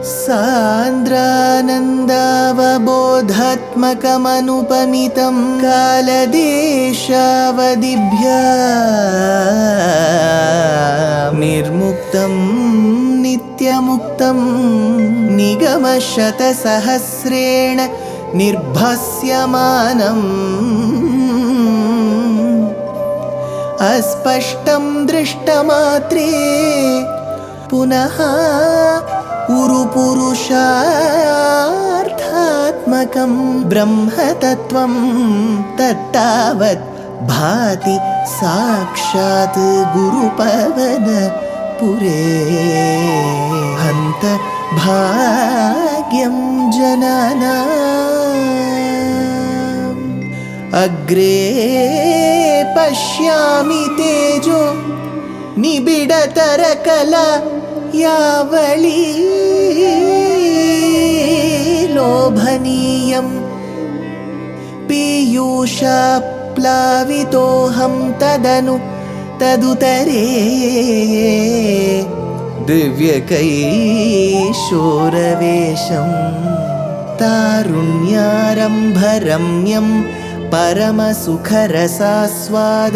सान्द्रानन्दावबोधात्मकमनुपमितं कालदेशावधिभ्या निर्मुक्तं नित्यमुक्तं निगमशतसहस्रेण निर्भास्यमानम् अस्पष्टं दृष्टमात्रे पुनः उरुपुरुषार्थात्मकं ब्रह्मतत्त्वं तत्तावत् भाति साक्षात् गुरुपवनपुरे हन्त भाग्यं जनानाम् अग्रे पश्यामि तेजो निबिडतरकला यावली लोभनीयं पीयूषाप्लावितोऽहं तदुतरे दिव्यकैशोरवेशं तारुण्यारम्भरम्यं परमसुखरसास्वाद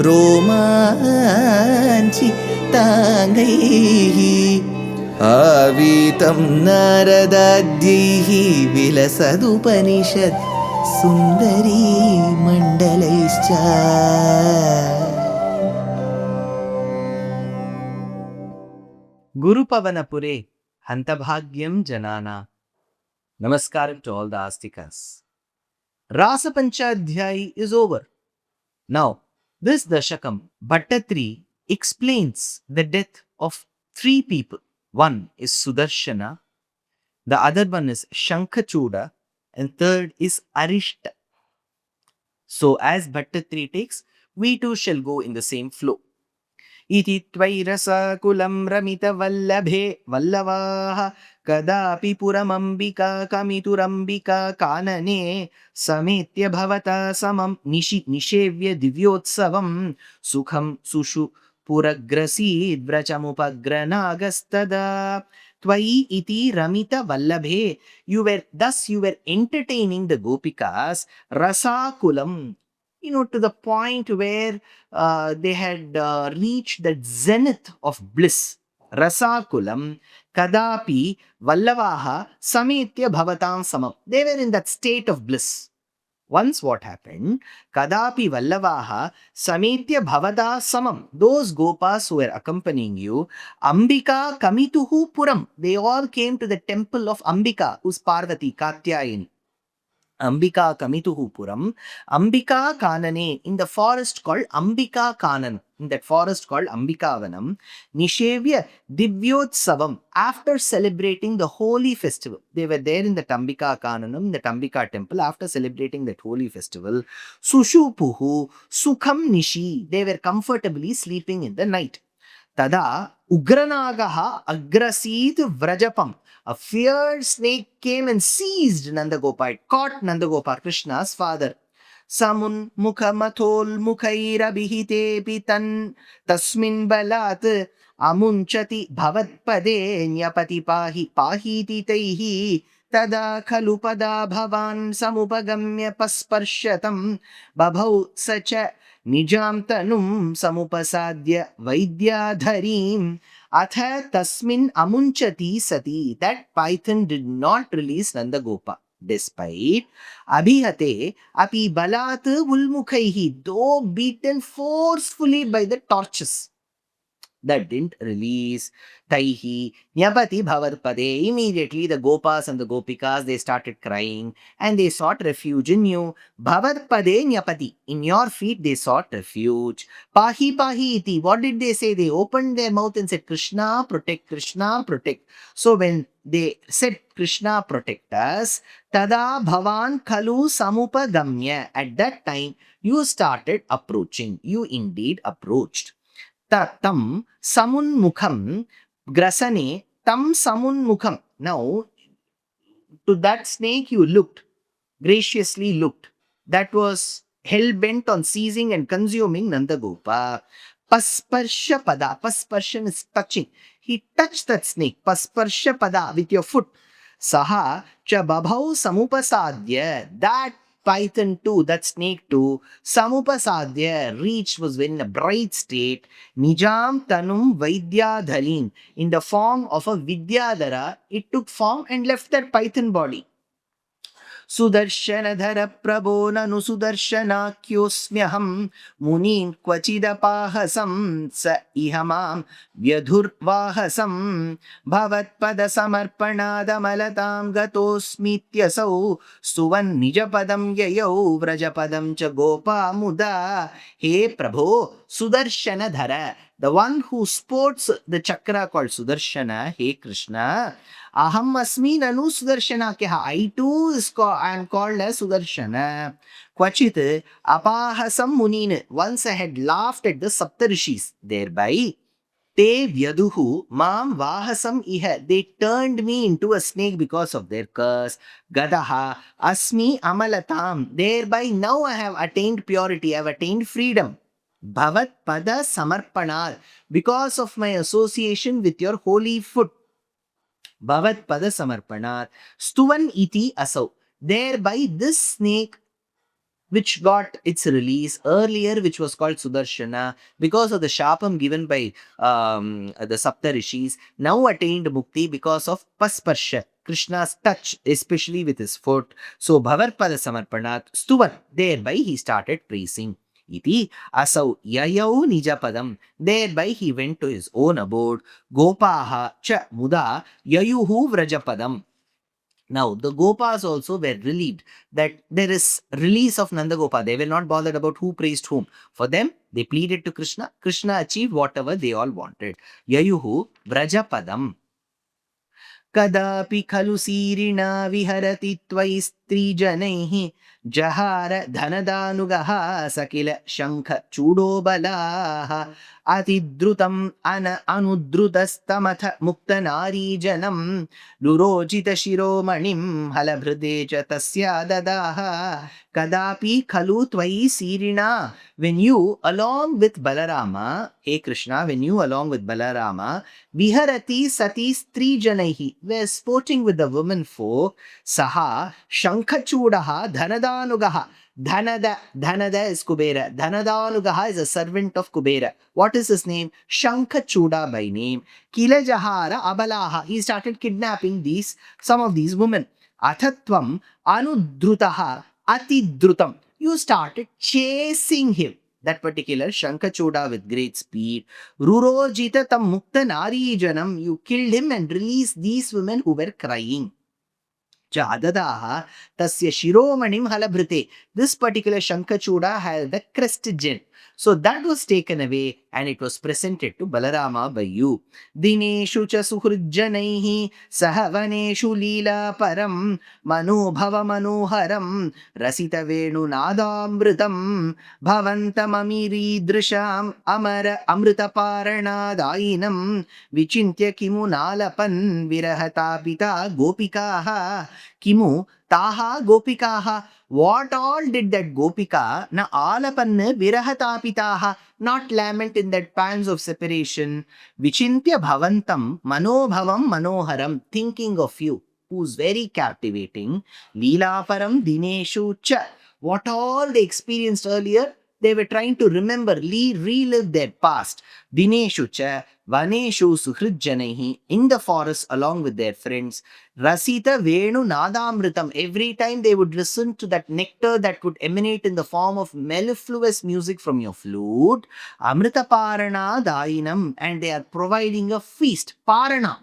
रोमाञ्चिताङ्गैः आवीतं नारदाद्यैः विलसदुपनिषत् सुन्दरी मण्डलैश्च Gurupavanapure Hantabhagyam Janana. Namaskaram to all the Astikas. Rasa Panchadhyayi is over. Now, this Dashakam, Bhattatri explains the death of three people. One is Sudarshana, the other one is Shankachuda, and third is Arishta. So, as Bhattatri takes, we too shall go in the same flow. इति त्वैरसाकुलं रमितवल्लभे वल्लवाः कदापि पुरमम्बिका कमितुरम्बिका कानने समेत्य भवता समं निषेव्य दिव्योत्सवं सुखं सुषु पुरग्रसीद्व्रजमुपग्रनागस्तदा त्वयि इति रमितवल्लभे. You were entertaining the gopikas rasakulam, to the point where they had reached that zenith of bliss. Rasakulam kadapi vallavaha sametya bhavatam samam. They were in that state of bliss. Once what happened? Kadapi vallavaha sametya bhavata samam. Those gopas who were accompanying you, Ambika kamituhu puram. They all came to the temple of Ambika, who's Parvati, Katyayani. Ambika Kamituhu Puram, Ambika Kanane, in the forest called Ambika Kanan, in that forest called Ambikavanam, Nishevya Divyotsavam, after celebrating the holy festival. They were there in the Ambika Kananam, the Ambika temple, after celebrating that holy festival. Sushupuhu, Sukham Nishi, they were comfortably sleeping in the night. Tada Ugranagaha Agrasid Vrajapam. A fierce snake came and seized Nandagopa. It caught Nandagopa, Krishna's father. Samun mukhamathol mukhairabhite pitan tasmin balat amunchati bhavatpade nyapati pahiti taihi tada khalupada bhavan samupagamya pasparshatam babhau sacha nijam tanum samupasadya vaidyaadharim. Atha tasmin amunchati sati. That python did not release Nandagopa. Despite abhihate api balat ulmukhaihi, though beaten forcefully by the torches, that didn't release. Taihi nyapati bhavarpade. Immediately the gopas and the gopikas, they started crying and they sought refuge in you. Bhavarpade nyapati. In your feet they sought refuge. Pahi pahi iti. What did they say? They opened their mouth and said, Krishna protect, Krishna protect. So when they said, Krishna protect us, tada bhavan khalu samupagamya. At that time you started approaching. You indeed approached. Tam samunmukham grasane tam samunmukham. Now, to that snake you looked, graciously looked, that was hell-bent on seizing and consuming Nandagopa. Pasparsha pada. Pasparshan is touching. he touched that snake, pasparsha pada, with your foot. Saha cha babhau samupasadya, that python too, that snake too, samupasadya, reached, was in a bright state, nijam tanum vaidya, in the form of a vidyadhara, it took form and left that python body. सुदर्शनधर प्रभो ननु सुदर्शनाख्योऽस्म्यहं मुनीन् क्वचिदपाहसं स इह मां व्यधुर्वाहसं भवत्पदसमर्पणादमलतां गतोऽस्मीत्यसौ स्तुवन्निजपदं ययौ व्रजपदं च गोपा मुदा. हे प्रभो, सुदर्शनधर, the one who sports the chakra called Sudarshana, hey Krishna, aham asmi nanu Sudarshana kya, I too I am called as Sudarshana. Kvachit apahasam munin, once I had laughed at the Saptarishis, thereby te vyaduhu mam vahasam iha, they turned me into a snake because of their curse. Gadaha asmi amalatam, thereby now I have attained purity, I have attained freedom. Bhavat pada samarpanal, because of my association with your holy foot. Bhavat pada samarpanal, stuvan iti asau, thereby this snake which got its release earlier, which was called Sudarshana, because of the Shapam given by the Saptarishis, now attained Mukti because of Pasparsha, Krishna's touch, especially with his foot. So, Bhavarpada Samarpanat, Stuvan, thereby he started praising. Iti asau yayau nijapadam, thereby he went to his own abode. Gopaha cha muda yayuhu vrajapadam. Now, the Gopas also were relieved that there is release of Nandagopa. They were not bothered about who praised whom. For them, they pleaded to Krishna. Krishna achieved whatever they all wanted. Yayuhu Vrajapadam. कदापि खलु सीरिणा विहरति त्वयि स्त्रीजनैः जहार धनदानुगः suckle शङ्ख चूडोबलाः अतिद्रुतम् अनुद्रुतस्तमथ मुक्तनारीजनं लुरोचितशिरोमणिं हलभृते च तस्या ददाः. Kadapi khalu tvai sirina, when you along with Balarama, hey Krishna, when you along with Balarama, viharati sati stri janaihi, were sporting with the women folk, saha shankachudaha dhanadanugaha. Dhanada is Kubera. Dhanadanugaha is a servant of Kubera. What is his name? Shankachuda by name. Kilajahara abalaha. He started kidnapping some of these women. Athatvam anudrutaha atidrutam. You started chasing him. That particular Shankachuda with great speed. Rurojita tam mukta nari janam. You killed him and released these women who were crying. Jadadaha tasya shiromanim halabhrite. This particular Shankachuda had the crest gem. So that was taken away and it was presented to Balarama by you. Dineshu cha suhrijjanaihi sahavaneshu leela param manobhava manoharam rasita venu nadamritam bhavantam drisham amara amritaparanadainam vichintya kimu nalapan virahatapita gopikaha kimu taha gopikaha. What all did that Gopika na alapanna virahatapitaha, not lament in that pangs of separation, vichintya bhavantam manobhavam manoharam, thinking of you, who's very captivating, leelaparam dineshu cha, what all they experienced earlier, they were trying to remember, relive their past. Dineshu cha, vaneshu suhrijjanaihi, in the forest along with their friends. Rasita Venu Nadamritam. Every time they would listen to that nectar that would emanate in the form of mellifluous music from your flute. Amrita Parana Dainam. And they are providing a feast. Parana.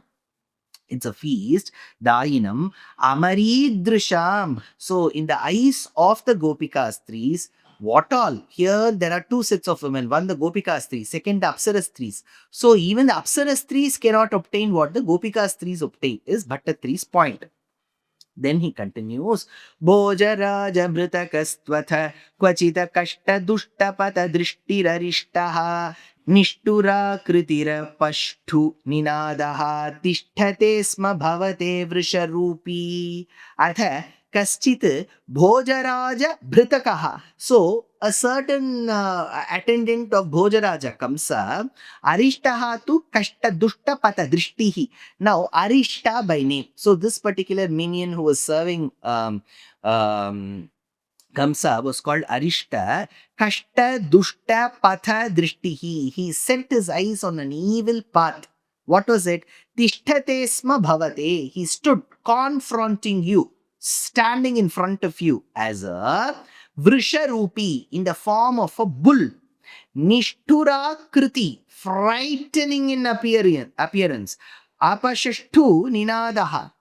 It's a feast. Dainam. Amaridrisham. So in the eyes of the Gopika Stris, what all? Here there are two sets of women. One the Gopika Stris, second the Apsara Stris. So even the Apsara Stris cannot obtain what the Gopika Stris obtain, is Bhattatri's point. Then he continues, Bojaraja Mritakastvatha Kvachita Kashta Dushtapata Drishtirarishtaha Nishtura Kritira Pashtu Ninadaha Tishthate Sma Bhavate Vrisharupi. Atha kaschit bhojaraja bhritakaha. So a certain attendant of bhojaraja Kamsa, arishtaha tu kashta dushta pata drishtihi. Now arishta by name. So this particular minion who was serving um, Kamsa was called Arishta. Kashta Dushta Patha Drishtihi. He set his eyes on an evil path. What was it? Tishthate sma bhavate. He stood confronting you, standing in front of you as a Vrisharupi in the form of a bull. Nishtura Kriti, frightening in appearance. Apashashtu Ninadaha,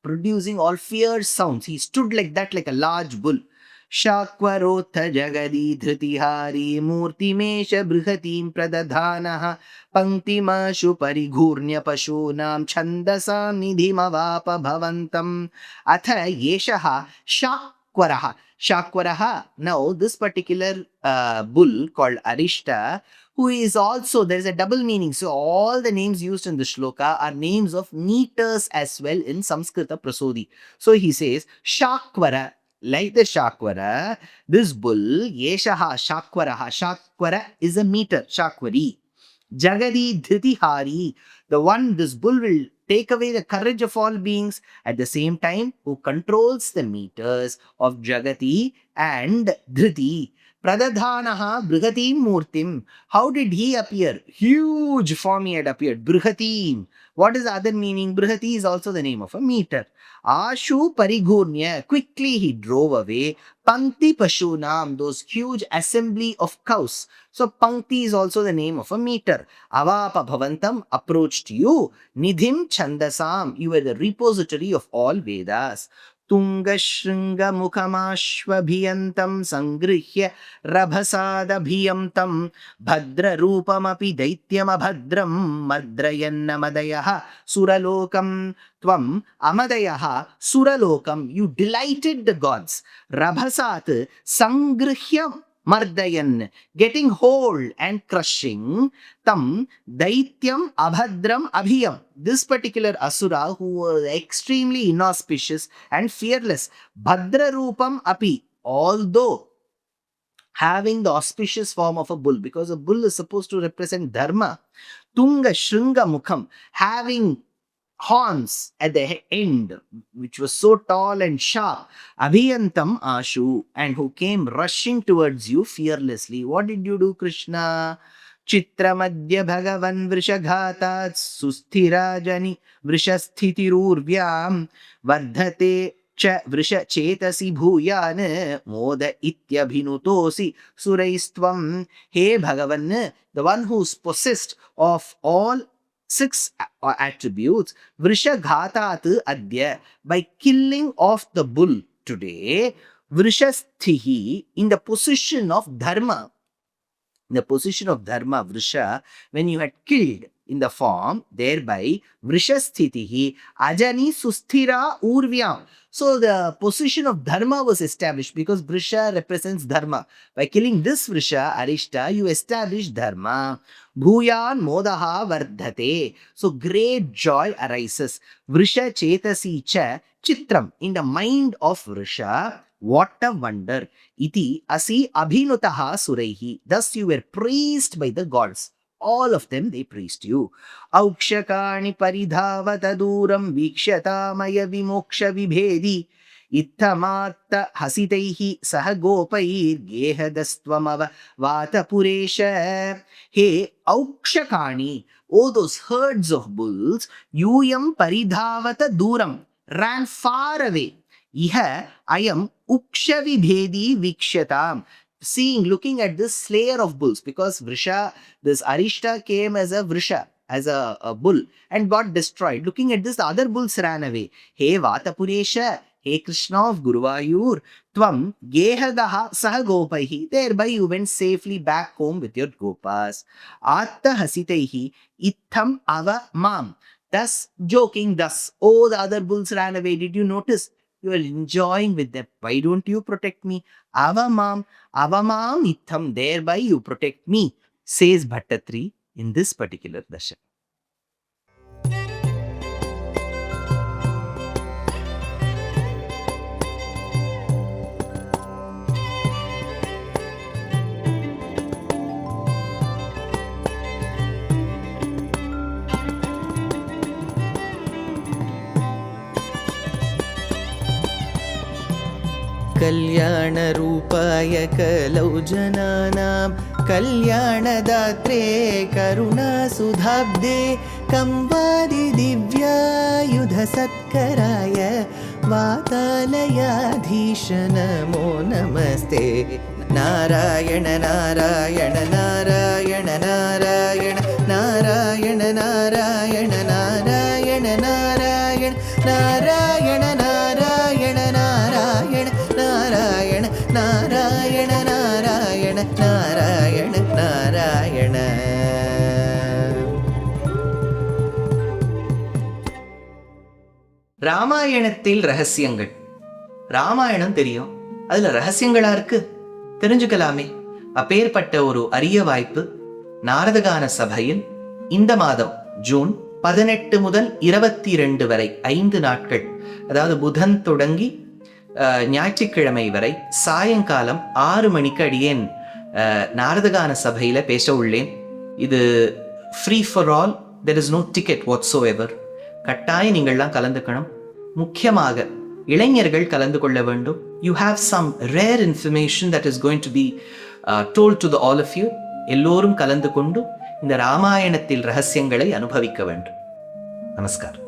producing all fierce sounds. He stood like that, like a large bull. Shakvarotha jagadi dhrutihari murtimesha brihatim pradadhanaha panktimashu parigurnya pashunam chandasam nidhimavapa bhavantam atha yeshaha shakwaraha. Shakwaraha. Now, this particular bull called Arishta, who is also, there's a double meaning. So, all the names used in the shloka are names of meters as well in Samskrita Prasodi. So, he says, Shakwara, like the Shakwara, this bull, Yeshaha Shakwaraha. Shakwara is a meter, Shakvari. Jagadi Dhriti, the one, this bull will take away the courage of all beings, at the same time who controls the meters of Jagati and Dhriti. Pradadhanaha Brihatim Murtim. How did he appear? Huge form he had appeared. Brihatim. What is the other meaning? Brihati is also the name of a meter. Ashu Parigurnya. Quickly he drove away. Pankti Pashunam, those huge assembly of cows. So Pankti is also the name of a meter. Avapa Bhavantam, approached you. Nidhim Chandasam, you were the repository of all Vedas. Tungashringa Mukhamashvabhiyantam Sangrihya Rabhasadabhiyamtam Bhadra Rupamapi Daityamabhadram Madrayannamadayah Suralokam Tvam Amadayah Suralokam. You delighted the gods. Rabhasat Sangrihya Mardayan, getting hold and crushing. Tam Daityam Abhadram Abhiyam. This particular Asura who was extremely inauspicious and fearless. Bhadra Rupam Api. Although having the auspicious form of a bull, because a bull is supposed to represent Dharma. Tunga Shringa Mukham, having horns at the end, which was so tall and sharp. Abhiyantam Ashu, and who came rushing towards you fearlessly. What did you do, Krishna? Chitramadya Bhagavan Vrishaghatat Susthirajani Vrishasthitiurvyam Vardhate Cha Vrisha Chetasi Bhuyan Moda Ityabhinutosi Suraistvam. Hey Bhagavan, the one who's possessed of all six attributes, Vrishaghatat Adya, by killing off the bull today, Vrishasthihi, in the position of Dharma. In the position of Dharma, Vrisha, when you had killed in the form, thereby Vrishasthitihi Ajani Susthira Urvyam. So the position of Dharma was established because Vrisha represents Dharma. By killing this Vrisha, Arishta, you establish Dharma. Bhuyan Modaha Vardhate. So great joy arises. Vrisha Chetasi Cha Chitram. In the mind of Vrisha, what a wonder. Iti asi abhinutaha suraihi. Thus you were praised by the gods. All of them, they praised you. Aukshakani paridhavata duram vikshatamaya vimoksha vibhedi. Ittamatta hasitaihi sahagopair gehadastvamava vatapuresha. Hey, Aukshakani, oh those herds of bulls, yuyam paridhavata duram, ran far away. Iha ayam ukshavi bhedi vikshatam. Seeing, looking at this slayer of bulls, because Vrisha, this Arishta came as a Vrisha, as a bull, and got destroyed. Looking at this, the other bulls ran away. Hey Vatapuresha, hey Krishna of Guruvayur, Tvam Gehadaha Sahagopaihi. Thereby you went safely back home with your Gopas. Atta Hasitaihi Itham Ava Mam. Thus, joking, thus, oh, the other bulls ran away. Did you notice? You are enjoying with them. Why don't you protect me? Avamam itham, thereby you protect me, says Bhattatri in this particular Dashakam. कल्याणरूपाय कलौ जनानां कल्याणदात्रे करुणासुधाब्दे कंवादिदिव्यायुधसत्कराय वातालयाधीश नमो नमस्ते। नारायण नारायण नारायण नारायण नारायण नारायण नारायण नारायण नारायण नारायण नारायण नारायण नारायण नारायण नारायण नारायण। ராமாயணத்தில் ரகசியங்கள். ராமாயணம் தெரியும், அதுல ரகசியங்களா இருக்கு, தெரிஞ்சுக்கலாமே. அப்பேற்பட்ட ஒரு அரிய வாய்ப்பு நாரதகான சபையில் இந்த மாதம் ஜூன் 18 முதல் 22 வரை 5 நாட்கள், அதாவது புதன் தொடங்கி ஞாயிற்றுக்கிழமை வரை சாயங்காலம் 6 மணிக்கு அடியேன் நாரதகான சபையில பேச உள்ளேன். இது free for all, there is no ticket whatsoever. கட்டாயம் நீங்கள்லாம் கலந்துக்கணும். முக்கியமாக இளைஞர்கள் கலந்து கொள்ள வேண்டும். You have some rare information that is going to be told to the all of you. எல்லோரும் கலந்து கொண்டு இந்த ராமாயணத்தில் ரகசியங்களை அனுபவிக்க வேண்டும். நமஸ்காரம்.